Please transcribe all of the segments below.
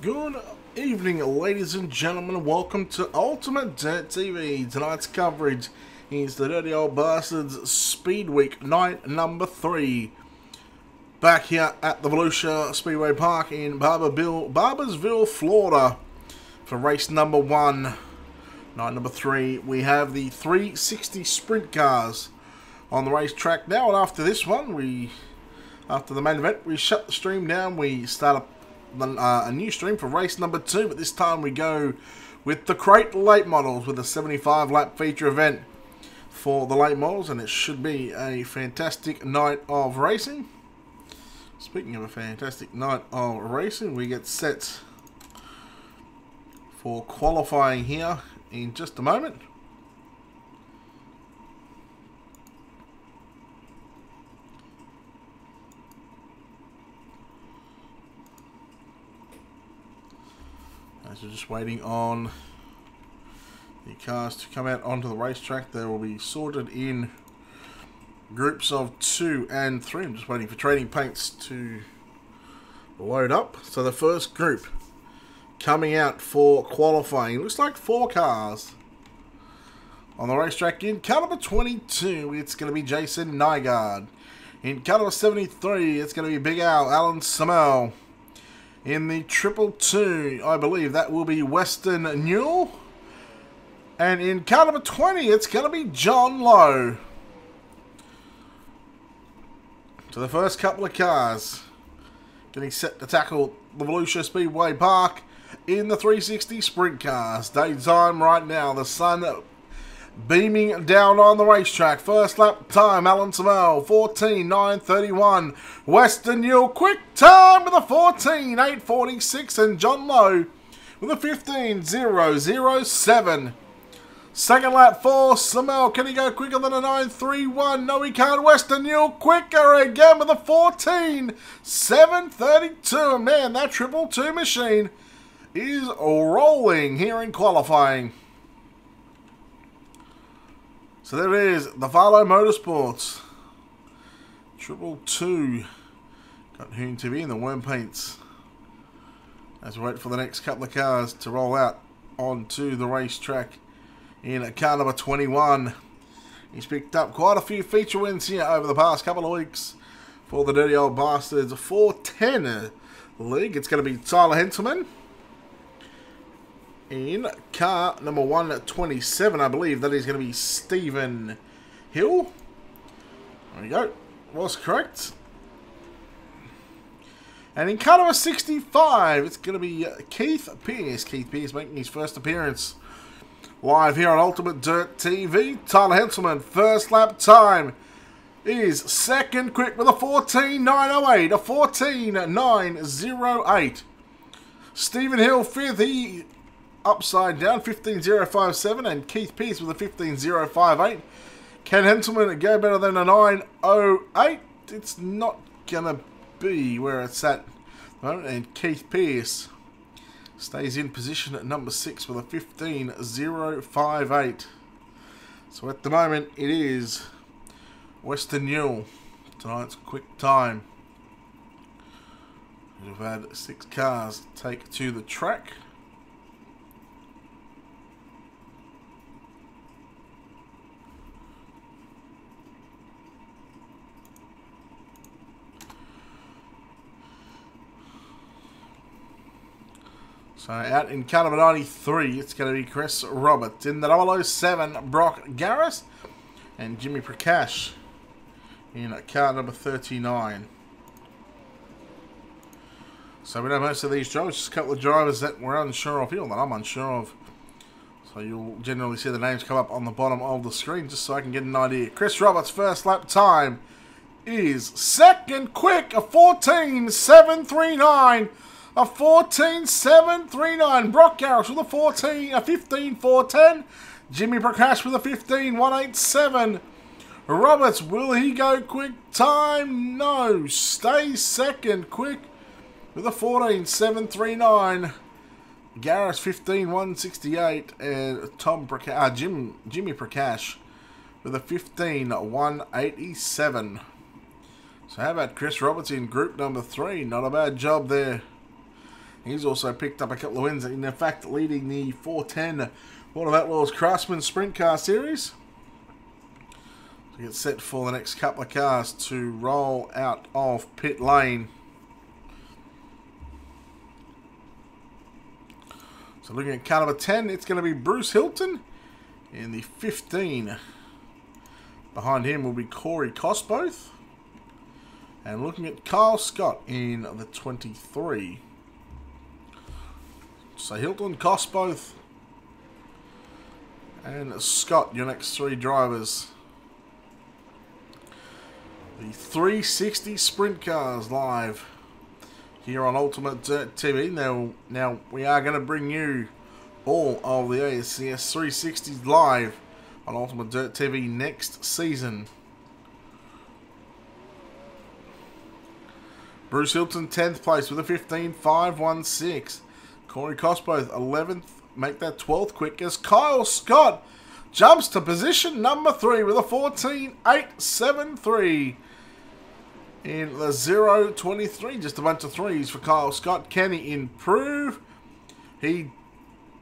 Good evening, ladies and gentlemen. Welcome to Ultimate Dirt TV. Tonight's coverage is the Dirty Old Bastards Speedweek night number 3. Back here at the Volusia Speedway Park in Barbersville, Florida for race number 1. Night number 3, we have the 360 sprint cars on the racetrack now. And after this one, after the main event, we shut the stream down. We start up a new stream for race number 2, but this time we go with the crate late models with a 75 lap feature event for the late models, and it should be a fantastic night of racing. Speaking of a fantastic night of racing, we get set for qualifying here in just a moment. As we're just waiting on the cars to come out onto the racetrack, they will be sorted in groups of 2 and 3. I'm just waiting for trading paints to load up. So the first group coming out for qualifying, looks like 4 cars on the racetrack. In car number 22, it's going to be Jason Nygaard. In car number 73, it's going to be Big Al, Alan Samel. In the 222, I believe that will be Weston Newell. And in car number 20, it's going to be John Lowe. So the first couple of cars getting set to tackle the Volusia Speedway Park in the 360 sprint cars. Daytime right now, the sun beaming down on the racetrack. First lap time, Alan Samel, 14.931. Weston Newell, quick time with a 14.846. And John Lowe with a 15.007. Second lap for Samel. Can he go quicker than a 9.31? No, he can't. Weston Newell quicker again with a 14.732. Man, that 222 machine is rolling here in qualifying. So there it is, the Valo Motorsports 222. Got Hoon TV and the Worm Paints as we wait for the next couple of cars to roll out onto the racetrack. In car number 21, he's picked up quite a few feature wins here over the past couple of weeks for the Dirty Old Bastards 410 League. It's going to be Tyler Henselman. In car number 127, I believe that is going to be Stephen Hill. There we go. Was correct. And in car number 65, it's going to be Keith Pierce. Keith Pierce making his first appearance live here on Ultimate Dirt TV. Tyler Henselman, first lap time is second quick with a 14.908, a 14.908. Stephen Hill, fifth. He upside down, 15.057, and Keith Pierce with a 15.058. Can Henselman go better than a 9.08? It's not gonna be where it's at. And Keith Pierce stays in position at number 6 with a 15.058. So at the moment it is Weston Newell, tonight's quick time. We've had 6 cars take to the track. So out in car number 93, it's going to be Chris Roberts. In the 007, Brock Garris. And Jimmy Prakash in car number 39. So we know most of these drivers, just a couple of drivers that we're unsure of here, that I'm unsure of. So you'll generally see the names come up on the bottom of the screen, just so I can get an idea. Chris Roberts' first lap time is second quick, a 14.739. A 14.739. Brock Garris with a 15.410. Jimmy Prakash with a 15.187. Roberts, will he go quick time? No. Stays second quick with a 14.739. Garris 15.168. And Jimmy Prakash with a 15.187. So how about Chris Roberts in group number 3? Not a bad job there. He's also picked up a couple of wins, in fact leading the 410 World of Outlaws Craftsman Sprint Car Series. To get set for the next couple of cars to roll out of pit lane. So looking at car number 10, it's going to be Bruce Hilton in the 15. Behind him will be Corey Cosboth. And looking at Kyle Scott in the 23. So Hilton, Cosboth, and Scott, your next three drivers. The 360 Sprint Cars live here on Ultimate Dirt TV. Now we are going to bring you all of the ASCS 360s live on Ultimate Dirt TV next season. Bruce Hilton 10th place with a 15.516. Corey Cosboth 11th, make that 12th quick as Kyle Scott jumps to position number 3 with a 14.873 in the 0.23. Just a bunch of threes for Kyle Scott. Can he improve? He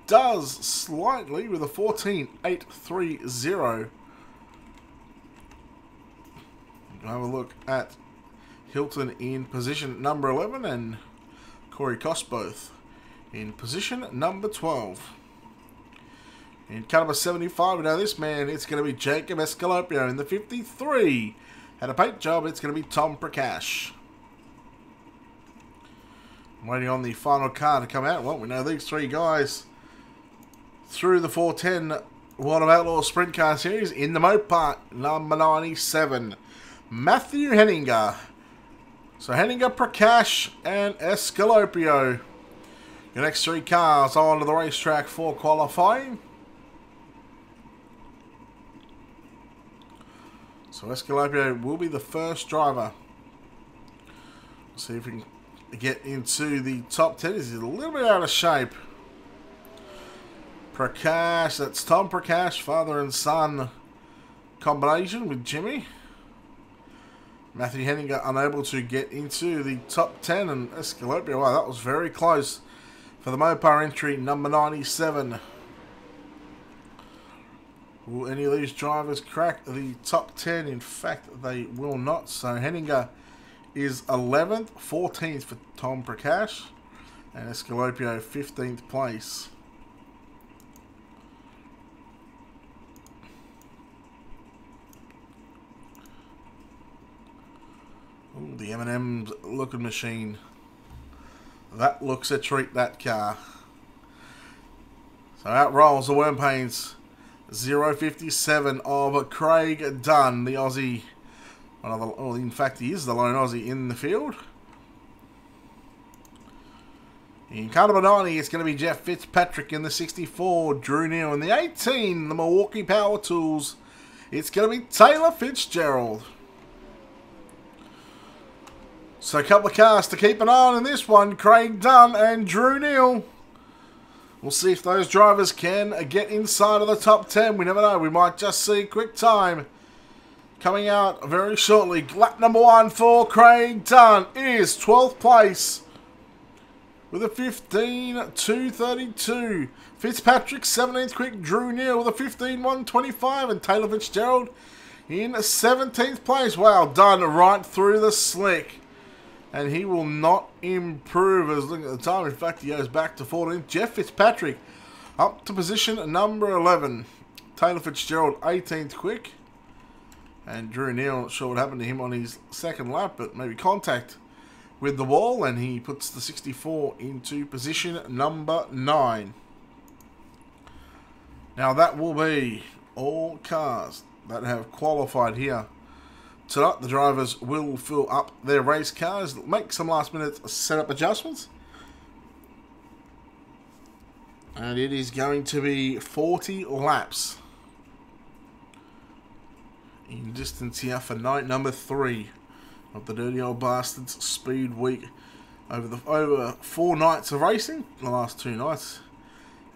does slightly with a 14.830. Have a look at Hilton in position number 11 and Corey Cosboth in position number 12. In car number 75, we know this man, it's going to be Jacob Escalopio in the 53. Had a paint job, it's going to be Tom Prakash. Waiting on the final car to come out. Well, we know these three guys through the 410 World of Outlaws Sprint Car Series in the Mopar number 97. Matthew Henninger. So Henninger, Prakash, and Escalopio. Your next three cars onto the racetrack for qualifying. So Escalopio will be the first driver. See if we can get into the top 10. He's a little bit out of shape. Prakash, that's Tom Prakash, father and son combination with Jimmy. Matthew Henninger unable to get into the top 10, and Escalopio, wow, that was very close for the Mopar entry, number 97. Will any of these drivers crack the top 10? In fact, they will not. So Henninger is 11th, 14th for Tom Prakash, and Escalopio 15th place. Ooh, the M&M's looking machine. That looks a treat, that car. So out rolls the Worm Paints. 0.57 of Craig Dunn, the Aussie. Well, in fact, he is the lone Aussie in the field. In car number 90, it's going to be Jeff Fitzpatrick in the 64. Drew Neal in the 18. The Milwaukee Power Tools. It's going to be Taylor Fitzgerald. So a couple of cars to keep an eye on in this one. Craig Dunn and Drew Neal. We'll see if those drivers can get inside of the top 10. We never know. We might just see quick time coming out very shortly. Lap number 1 for Craig Dunn is 12th place with a 15.232. Fitzpatrick 17th quick. Drew Neal with a 15.125. And Taylor Fitzgerald in 17th place. Wow, Dunn right through the slick. And he will not improve as looking at the time. In fact, he goes back to 14th. Jeff Fitzpatrick up to position number 11. Taylor Fitzgerald 18th quick. And Drew Neal, not sure what happened to him on his second lap, but maybe contact with the wall. And he puts the 64 into position number 9. Now that will be all cars that have qualified here. Tonight, the drivers will fill up their race cars, make some last minute setup adjustments. And it is going to be 40 laps in distance here for night number 3 of the Dirty Old Bastards Speed Week. Over 4 nights of racing, the last 2 nights.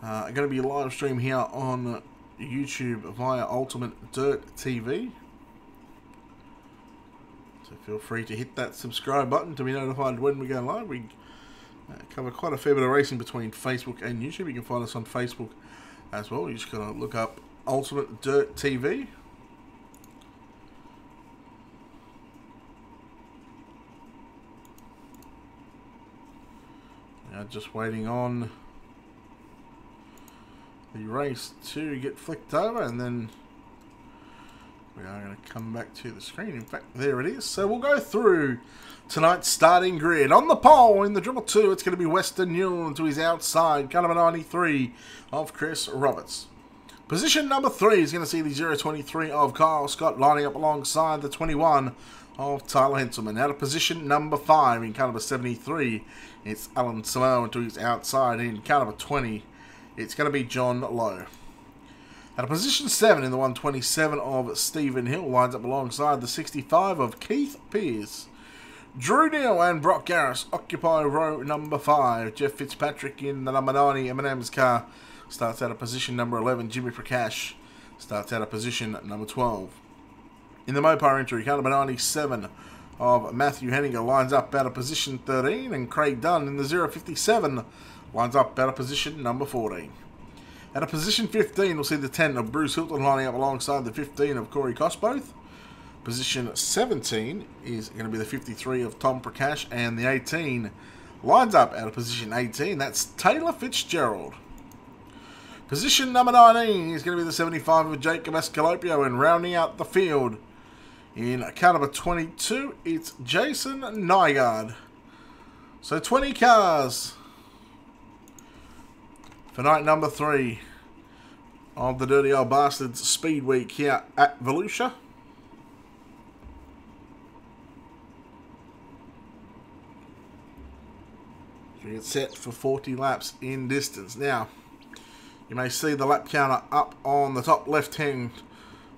Going to be a live stream here on YouTube via Ultimate Dirt TV. So feel free to hit that subscribe button to be notified when we go live. We Cover quite a fair bit of racing between Facebook and YouTube. You can find us on Facebook as well. You just gotta look up Ultimate Dirt TV. Now just waiting on the race to get flicked over, and then we are going to come back to the screen. In fact, there it is. So we'll go through tonight's starting grid. On the pole in the Dribble 2, it's going to be Western Newell to his outside, car number 93 of Chris Roberts. Position number 3 is going to see the 023 of Kyle Scott lining up alongside the 21 of Tyler Henselman. Now to position number 5 in car number 73, it's Alan Samoan to his outside. In car number 20, it's going to be John Lowe. At a position 7 in the 127 of Stephen Hill lines up alongside the 65 of Keith Pearce. Drew Neal and Brock Garris occupy row number 5. Jeff Fitzpatrick in the number 90 M&M's car starts out at position number 11. Jimmy Prakash starts out at position number 12. In the Mopar entry, car number 97 of Matthew Henninger lines up out of position 13. And Craig Dunn in the 057 lines up out of position number 14. At a position 15, we'll see the 10 of Bruce Hilton lining up alongside the 15 of Corey Cosboth. Position 17 is going to be the 53 of Tom Prakash, and the 18 lines up out of position 18. That's Taylor Fitzgerald. Position number 19 is going to be the 75 of Jacob Escalopio, and rounding out the field in car number 22, it's Jason Nygaard. So 20 cars for night number 3 of the Dirty Old Bastards Speedweek here at Volusia. We get set for 40 laps in distance. Now, you may see the lap counter up on the top left hand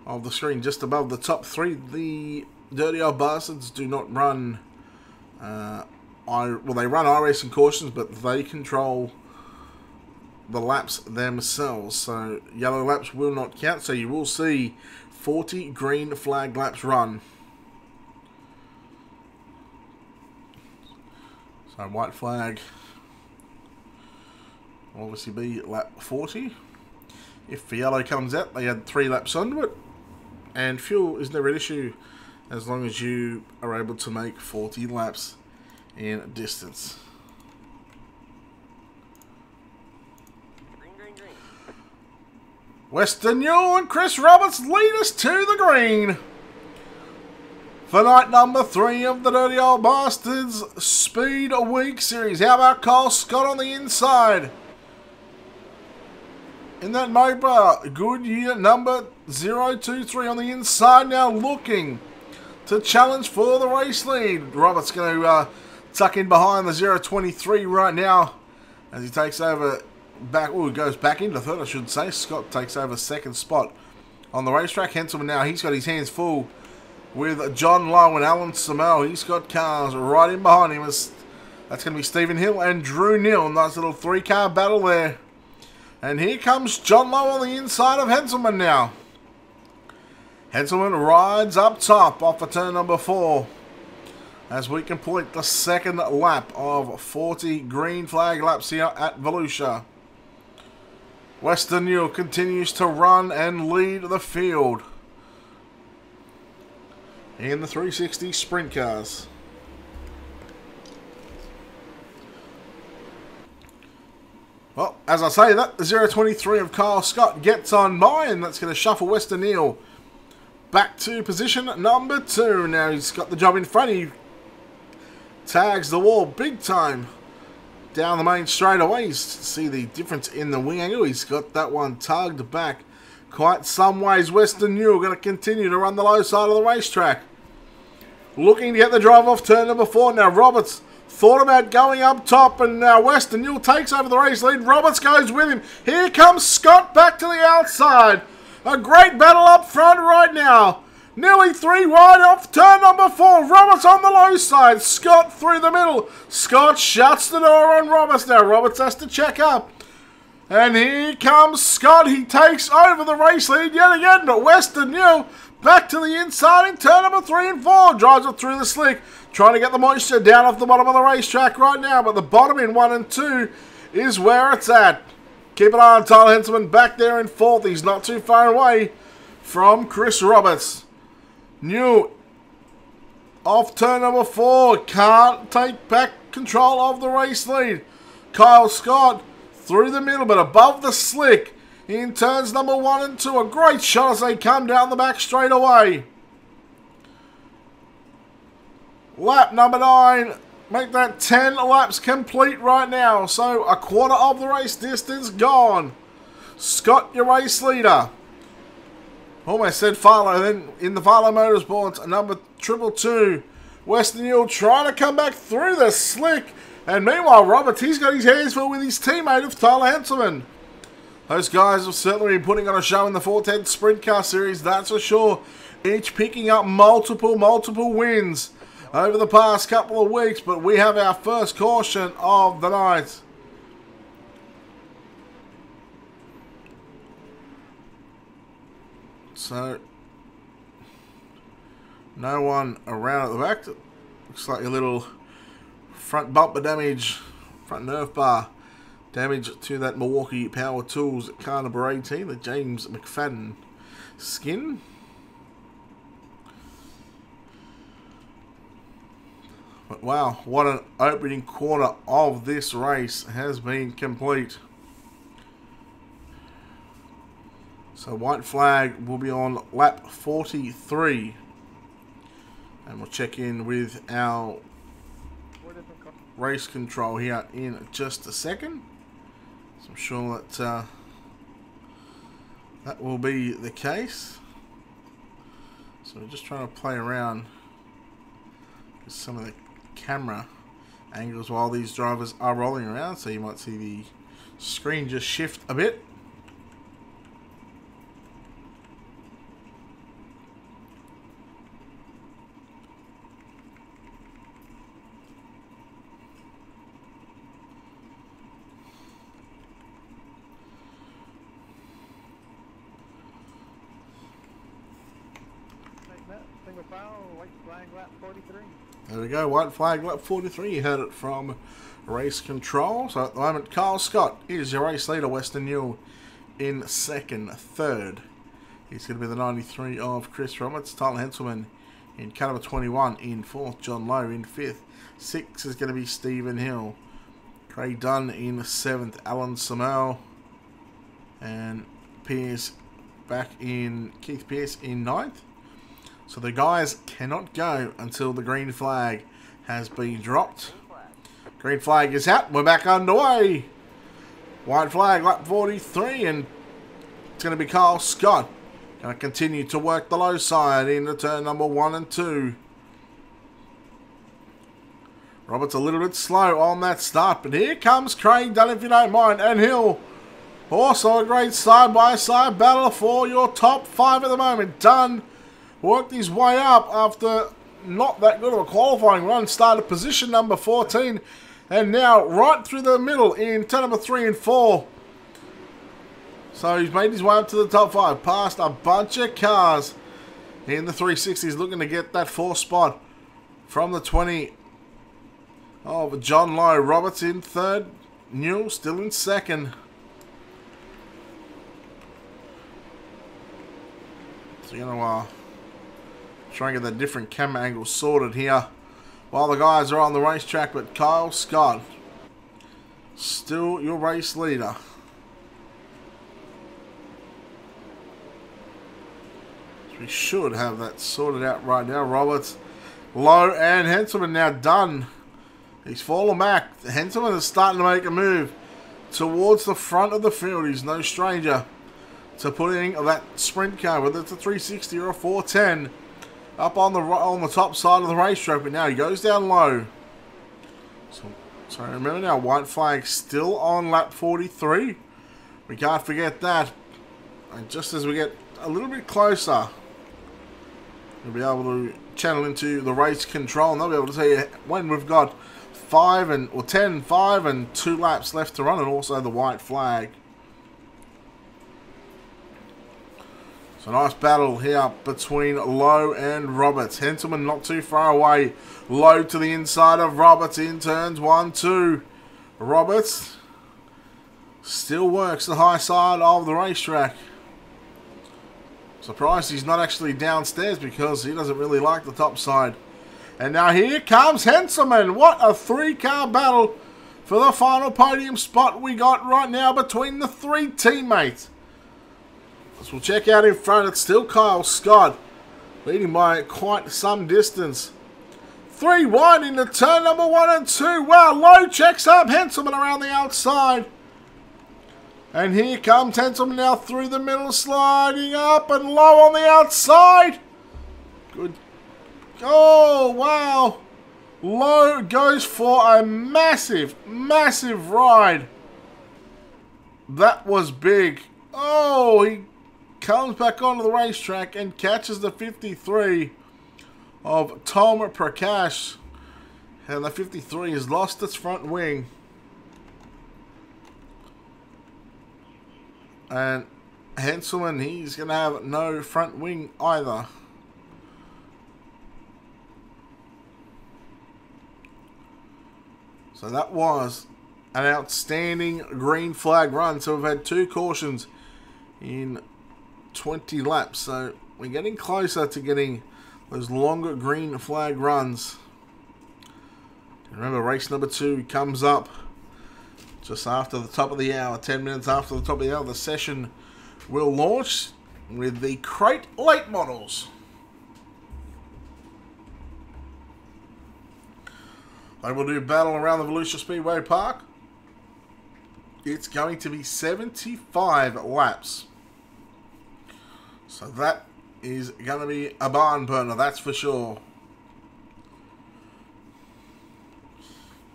of the screen, just above the top 3. The Dirty Old Bastards do not run, well, they run iRacing cautions, but they control the laps themselves, so yellow laps will not count, so you will see 40 green flag laps run. So white flag will obviously be lap 40. If the yellow comes out, they add 3 laps onto it, and fuel is never an issue as long as you are able to make 40 laps in distance. Western Newell and Chris Roberts lead us to the green for night number 3 of the Dirty Old Bastards Speedweek Series. How about Kyle Scott on the inside? In that Mopar, Goodyear number 023 on the inside now, looking to challenge for the race lead. Roberts going to tuck in behind the 023 right now as he takes over. Goes back into third, I should say. Scott takes over second spot on the racetrack. Henselman now, he's got his hands full with John Lowe and Alan Samoa. He's got cars right in behind him. That's going to be Stephen Hill and Drew Neal. Nice little 3-car battle there. And here comes John Lowe on the inside of Henselman now. Henselman rides up top off of turn number 4 as we complete the second lap of 40 green flag laps here at Volusia. Western Newell continues to run and lead the field in the 360 sprint cars. Well, as I say that, the 023 of Kyle Scott gets on by, and that's going to shuffle Western Newell back to position number 2. Now he's got the job in front. He tags the wall big time down the main straightaway. You see the difference in the wing angle. He's got that one tugged back quite some ways. Western Newell going to continue to run the low side of the racetrack, looking to get the drive off turn number 4. Now Roberts thought about going up top, and now Western Newell takes over the race lead. Roberts goes with him. Here comes Scott back to the outside. A great battle up front right now. Nearly 3 wide off turn number 4. Roberts on the low side. Scott through the middle. Scott shuts the door on Roberts. Now Roberts has to check up. And here comes Scott. He takes over the race lead yet again. But Western Newell back to the inside in turn number 3 and 4. Drives it through the slick. Trying to get the moisture down off the bottom of the racetrack right now. But the bottom in 1 and 2 is where it's at. Keep an eye on Tyler Henselman back there in 4th. He's not too far away from Chris Roberts. New off turn number 4. Can't take back control of the race lead. Kyle Scott through the middle, but above the slick in turns number 1 and 2. A great shot as they come down the back straight away. Lap number 9. Make that 10 laps complete right now. So a quarter of the race distance gone. Scott, your race leader. Almost said Farlow. Then in the Farlow Motorsports, number 222. Western Hill trying to come back through the slick. And meanwhile, Roberts, he's got his hands full with his teammate of Tyler Henselman. Those guys have certainly been putting on a show in the 410 Sprint Car Series, that's for sure. Each picking up multiple wins over the past couple of weeks. But we have our first caution of the night. So, no one around at the back. Looks like a little front bumper damage, front nerve bar damage to that Milwaukee Power Tools car number 18, the James McFadden skin. But wow, what an opening quarter of this race has been complete. So white flag will be on lap 43. And we'll check in with our race control here in just a second. So I'm sure that that will be the case. So we're just trying to play around with some of the camera angles while these drivers are rolling around. So you might see the screen just shift a bit. White flag lap 43. There we go, white flag lap 43. You heard it from race control. So at the moment, Kyle Scott is your race leader. Western Hill in second. Third, he's going to be the 93 of Chris Roberts. Tyler Henselman in car number 21 in fourth. John Lowe in fifth. Sixth is going to be Stephen Hill. Craig Dunn in seventh. Alan Samel and Pierce back in, Keith Pierce in ninth. So the guys cannot go until the green flag has been dropped. Green flag is out. We're back underway. White flag, lap 43, and it's going to be Kyle Scott. Going to continue to work the low side into turn number 1 and 2. Roberts a little bit slow on that start, but here comes Craig Dunn, if you don't mind, and Hill. Also a great side-by-side battle for your top 5 at the moment. Dunn worked his way up after not that good of a qualifying run. Started position number 14. And now right through the middle in turn number 3 and 4. So he's made his way up to the top 5. Past a bunch of cars in the 360s. Looking to get that 4th spot from the 20 of John Lowe. Roberts in third. Newell still in second. So you know try and get that different camera angle sorted here while the guys are on the racetrack. But Kyle Scott, still your race leader. So we should have that sorted out right now. Roberts, Lowe and Henselman now done. He's fallen back. Henselman is starting to make a move towards the front of the field. He's no stranger to putting that sprint car, whether it's a 360 or a 410, up on the top side of the racetrack. But now he goes down low. So remember now, white flag still on lap 43. We can't forget that. And just as we get a little bit closer, we'll be able to channel into the race control, and they'll be able to tell you when we've got 5 and 2 laps left to run, and also the white flag. So So nice battle here between Lowe and Roberts. Henselman not too far away. Lowe to the inside of Roberts in turns 1, 2. Roberts still works the high side of the racetrack. Surprised he's not actually downstairs because he doesn't really like the top side. And now here comes Henselman. What a 3-car battle for the final podium spot we got right now between the 3 teammates. As we'll check out in front, it's still Kyle Scott leading by quite some distance. 3 wide into turn number 1 and 2. Wow, Lowe checks up Henselman around the outside. And here comes Henselman now through the middle, sliding up, and Lowe on the outside. Good. Oh, wow. Lowe goes for a massive, massive ride. That was big. Oh, he comes back onto the racetrack and catches the 53 of Tom Prakash. And the 53 has lost its front wing. And Henselman, he's going to have no front wing either. So that was an outstanding green flag run. So we've had 2 cautions in 20 laps. So we're getting closer to getting those longer green flag runs. Remember, race number 2 comes up just after the top of the hour. 10 minutes after the top of the hour, the session will launch with the crate late models. They will do battle around the Volusia Speedway Park. It's going to be 75 laps. So that is going to be a barn burner, that's for sure.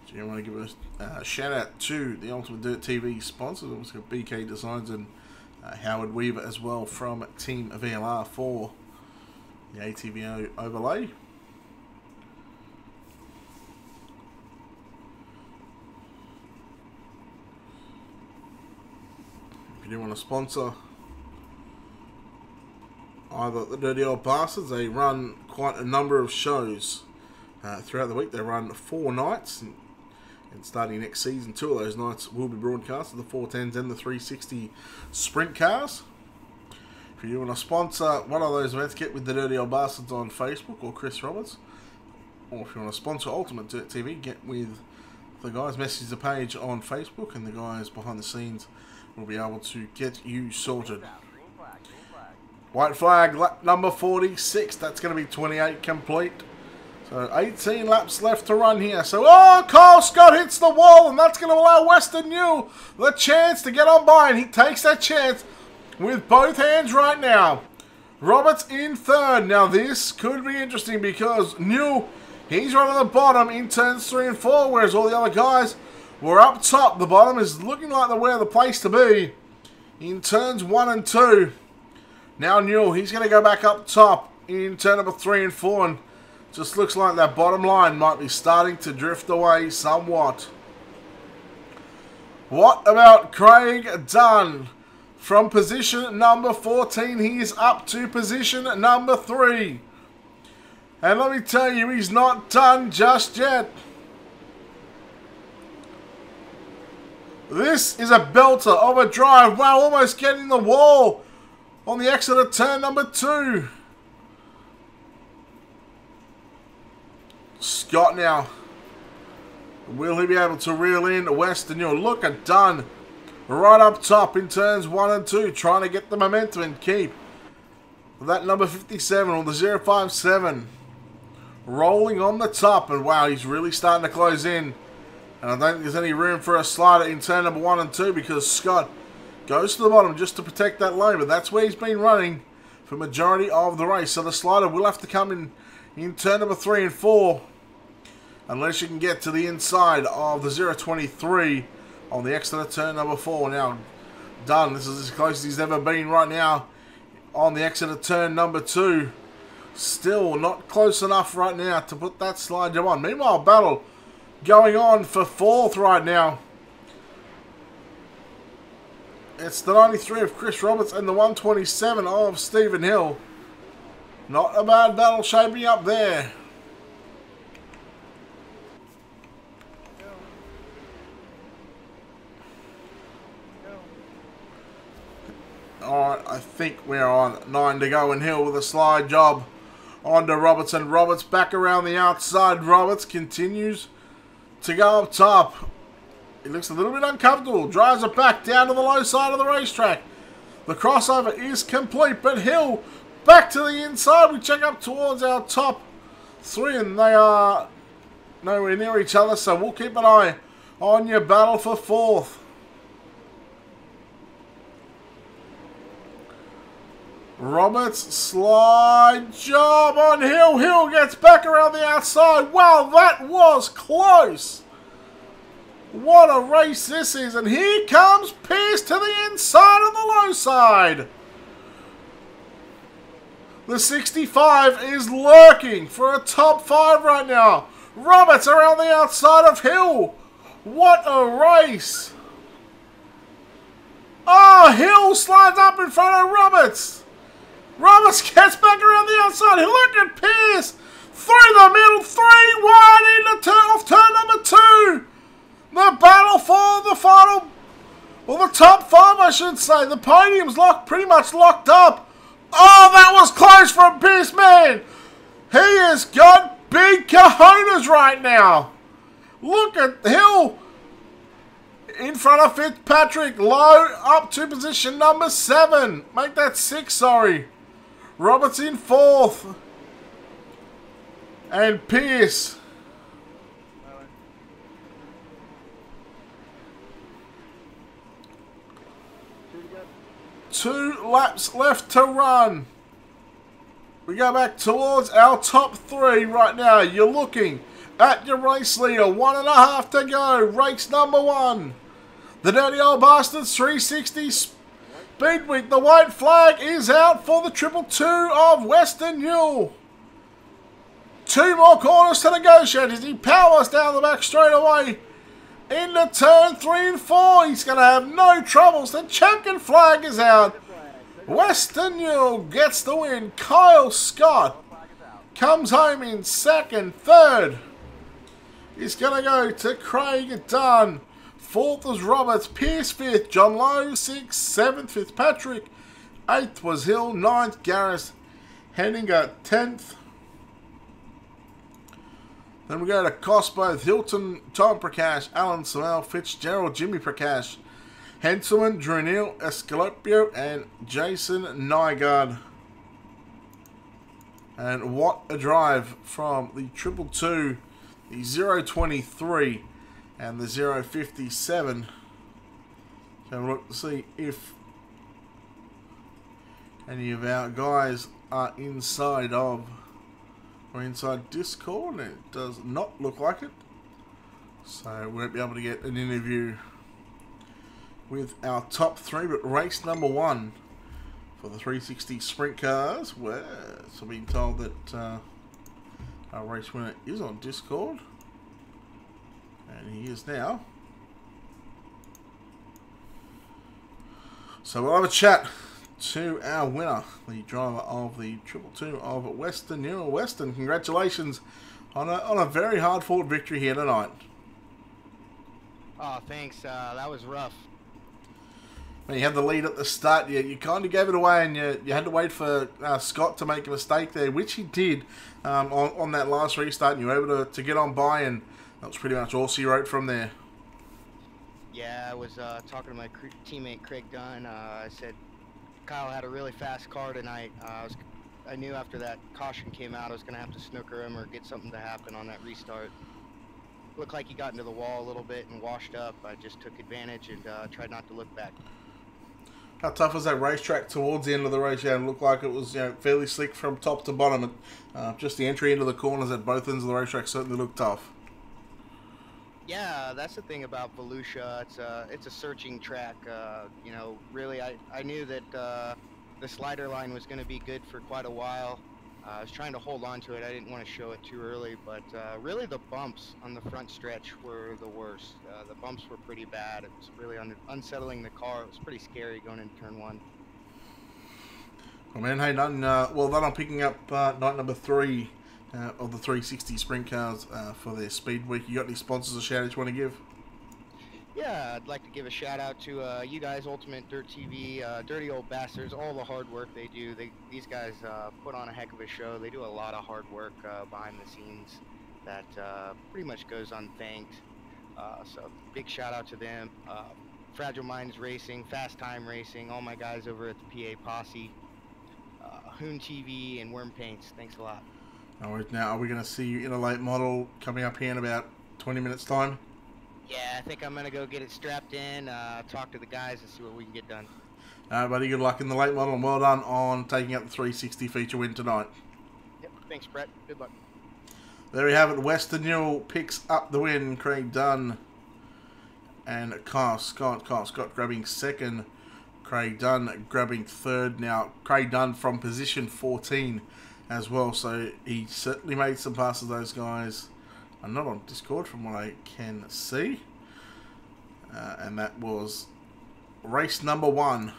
Do you want to give a shout out to the Ultimate Dirt TV sponsors? We've got BK Designs and Howard Weaver as well from Team VLR for the ATVO overlay. If you do want to sponsor either the Dirty Old Bastards, they run quite a number of shows throughout the week. They run 4 nights, and starting next season, 2 of those nights will be broadcasted, the 410s and the 360 Sprint Cars. If you want to sponsor one of those events, get with the Dirty Old Bastards on Facebook or Chris Roberts. Or if you want to sponsor Ultimate Dirt TV, get with the guys, message the page on Facebook, and the guys behind the scenes will be able to get you sorted. White flag, lap number 46. That's going to be 28 complete. So 18 laps left to run here. So, oh, Kyle Scott hits the wall, and that's going to allow Western New the chance to get on by, and he takes that chance with both hands right now. Roberts in third. Now, this could be interesting because New, he's right on the bottom in turns 3 and 4, whereas all the other guys were up top. The bottom is looking like where the place to be in turns 1 and 2. Now Newell, he's going to go back up top in turn number 3 and 4, and just looks like that bottom line might be starting to drift away somewhat. What about Craig Dunn? From position number 14, he is up to position number 3. And let me tell you, he's not done just yet. This is a belter of a drive. Wow, almost getting the wall on the exit of turn number 2. Scott now. Will he be able to reel in Western New? Look at Dunn right up top in turns 1 and 2, trying to get the momentum and keep that number 57 or the 057 rolling on the top. And wow, he's really starting to close in. And I don't think there's any room for a slider in turn number 1 and 2 because Scott goes to the bottom just to protect that lane. But that's where he's been running for majority of the race. So the slider will have to come in turn number 3 and 4. Unless you can get to the inside of the 023 on the exit of turn number 4. Now, Dunn, this is as close as he's ever been right now on the exit of turn number 2. Still not close enough right now to put that slide job on. Meanwhile, battle going on for 4th right now. It's the 93 of Chris Roberts and the 127 of Stephen Hill. Not a bad battle shaping up there. Alright, I think we're on 9 to go, and Hill with a slide job on to Roberts, and Roberts back around the outside. Roberts continues to go up top. He looks a little bit uncomfortable, drives it back down to the low side of the racetrack. The crossover is complete, but Hill back to the inside. We check up towards our top 3, and they are nowhere near each other, so we'll keep an eye on your battle for 4th. Roberts, slide job on Hill. Hill gets back around the outside. Wow, that was close. What a race this is. And here comes Pierce to the inside of the low side. The 65 is lurking for a top 5 right now. Roberts around the outside of Hill. What a race. Oh, Hill slides up in front of Roberts. Roberts gets back around the outside. Look at Pierce. Through the middle. 3 wide into off turn number 2. The battle for the final. Well, the top 5, I should say. The podium's pretty much locked up. Oh, that was close from Pierce, man. He has got big cojones right now. Look at Hill. In front of Fitzpatrick. Low up to position number 7. Make that 6, sorry. Roberts in 4th. And Pierce. Two laps left to run. We go back towards our top 3 right now. You're looking at your race leader. 1.5 to go. Race number 1. The Dirty Old Bastards 360 Speedweek. The white flag is out for the 222 of Western Newell. 2 more corners to negotiate as he powers down the back straightaway into turn 3 and 4. He's going to have no troubles. The champion flag is out. Western Newell gets the win. Kyle Scott comes home in 2nd. 3rd is going to go to Craig Dunn. 4th is Roberts. Pierce 5th. John Lowe 6th. 7th Fitzpatrick. 8th was Hill. 9th Garris. Henninger 10th. Then we go to Cosboth, Hilton, Tom Prakash, Alan Samel, Fitzgerald, Jimmy Prakash, Henselman, Drew Neal, Escalopio, and Jason Nygaard. And what a drive from the 222, the 023, and the 057. So we'll look to see if any of our guys are inside of or inside Discord, and it does not look like it. So we won't be able to get an interview with our top 3, but race number 1 for the 360 Sprint Cars. Well, so being told that our race winner is on Discord, and he is now. So we'll have a chat to our winner, the driver of the 222 of Western Newell. Western, congratulations on a very hard-fought victory here tonight. Oh, thanks. That was rough. When you had the lead at the start, you kind of gave it away, and you had to wait for Scott to make a mistake there, which he did on that last restart, and you were able to get on by, and that was pretty much all she wrote from there. Yeah, I was talking to my teammate Craig Dunn. I said Kyle had a really fast car tonight. I knew after that caution came out I was going to have to snooker him or get something to happen on that restart. Looked like he got into the wall a little bit and washed up. I just took advantage and tried not to look back. How tough was that racetrack towards the end of the race? Yeah, it looked like it was fairly slick from top to bottom. Just the entry into the corners at both ends of the racetrack certainly looked tough. Yeah, that's the thing about Volusia. It's a searching track. You know, really, I knew that the slider line was going to be good for quite a while. I was trying to hold on to it. I didn't want to show it too early, but really the bumps on the front stretch were the worst. The bumps were pretty bad. It was really unsettling the car. It was pretty scary going into turn 1. Well, man, hey, done. Well done on picking up night number 3 of the 360 Sprint Cars for their Speed Week. You got any sponsors or shout outs you want to give? Yeah, I'd like to give a shout out to you guys, Ultimate Dirt TV, Dirty Old Bastards, all the hard work they do. These guys put on a heck of a show. They do a lot of hard work behind the scenes that pretty much goes unthanked. So big shout out to them. Fragile Minds Racing, Fast Time Racing, all my guys over at the PA Posse, Hoon TV, and Worm Paints. Thanks a lot. All right, now, are we going to see you in a late model coming up here in about 20 minutes' time? Yeah, I think I'm going to go get it strapped in, talk to the guys, and see what we can get done. Buddy, good luck in the late model, and well done on taking up the 360 feature win tonight. Yep, thanks, Brett. Good luck. There we have it. Western Newell picks up the win. Craig Dunn and Kyle Scott grabbing second. Craig Dunn grabbing third. Now, Craig Dunn from position 14 as well, so he certainly made some passes, those guys. I'm not on Discord from what I can see. And that was race number 1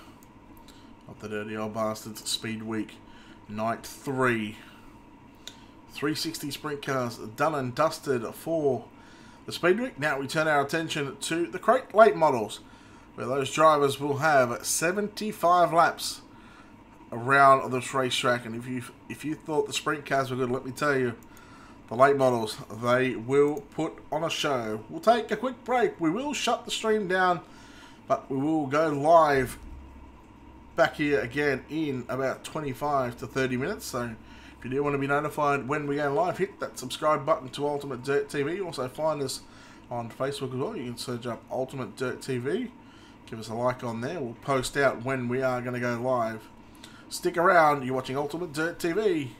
of the Dirty Old Bastards Speed Week, night 3. 360 Sprint Cars done and dusted for the Speed Week. Now we turn our attention to the crate late models, where those drivers will have 75 laps around this racetrack. And if you thought the Sprint Cars were good, let me tell you, the late models, they will put on a show. We'll take a quick break. We will shut the stream down, but we will go live back here again in about 25 to 30 minutes. So if you do want to be notified when we go live, hit that subscribe button to Ultimate Dirt TV. Also find us on Facebook as well. You can search up Ultimate Dirt TV. Give us a like on there. We'll post out when we are going to go live. Stick around. You're watching Ultimate Dirt TV.